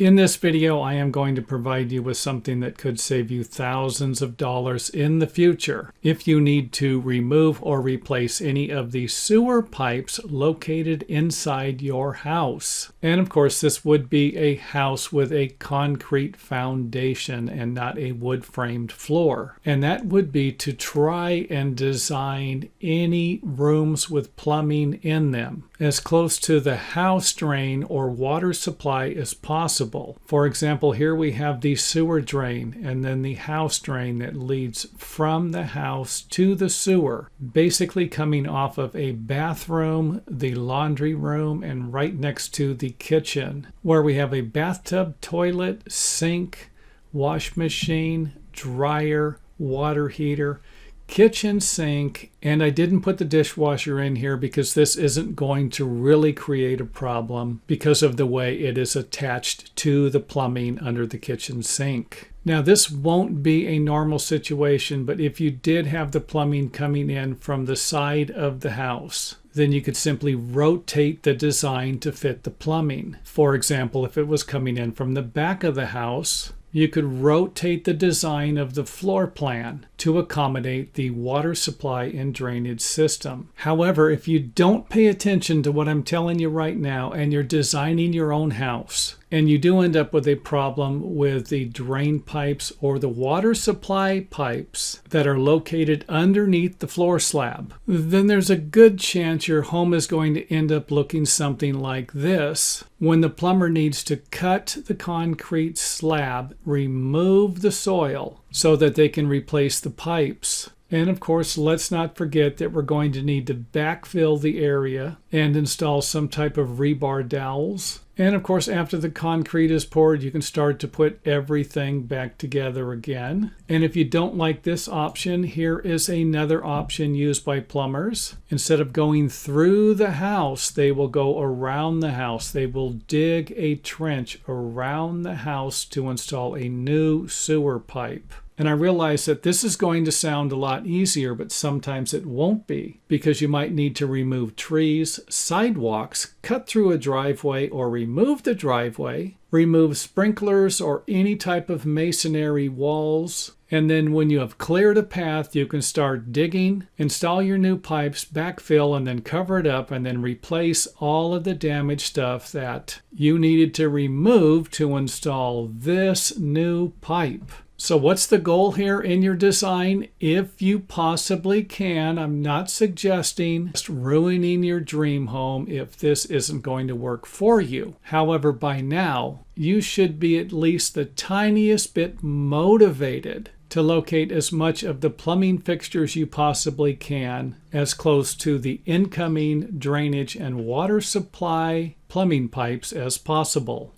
In this video, I am going to provide you with something that could save you thousands of dollars in the future if you need to remove or replace any of the sewer pipes located inside your house. And of course, this would be a house with a concrete foundation and not a wood-framed floor. And that would be to try and design any rooms with plumbing in them as close to the house drain or water supply as possible. For example, here we have the sewer drain and then the house drain that leads from the house to the sewer, basically coming off of a bathroom, the laundry room, and right next to the kitchen, where we have a bathtub, toilet, sink, wash machine, dryer, water heater, kitchen sink, and I didn't put the dishwasher in here because this isn't going to really create a problem because of the way it is attached to the plumbing under the kitchen sink. Now, this won't be a normal situation, but if you did have the plumbing coming in from the side of the house, then you could simply rotate the design to fit the plumbing. For example, if it was coming in from the back of the house, you could rotate the design of the floor plan to accommodate the water supply and drainage system. However, if you don't pay attention to what I'm telling you right now and you're designing your own house, and you do end up with a problem with the drain pipes or the water supply pipes that are located underneath the floor slab, then there's a good chance your home is going to end up looking something like this when the plumber needs to cut the concrete slab, remove the soil so that they can replace the pipes. And of course, let's not forget that we're going to need to backfill the area and install some type of rebar dowels. And of course, after the concrete is poured, you can start to put everything back together again. And if you don't like this option, here is another option used by plumbers. Instead of going through the house, they will go around the house. They will dig a trench around the house to install a new sewer pipe. And I realize that this is going to sound a lot easier, but sometimes it won't be, because you might need to remove trees, sidewalks, cut through a driveway or remove the driveway, remove sprinklers or any type of masonry walls. And then when you have cleared a path, you can start digging, install your new pipes, backfill, and then cover it up, and then replace all of the damaged stuff that you needed to remove to install this new pipe. So what's the goal here in your design? If you possibly can, I'm not suggesting just ruining your dream home if this isn't going to work for you. However, by now, you should be at least the tiniest bit motivated to locate as much of the plumbing fixtures you possibly can as close to the incoming drainage and water supply plumbing pipes as possible.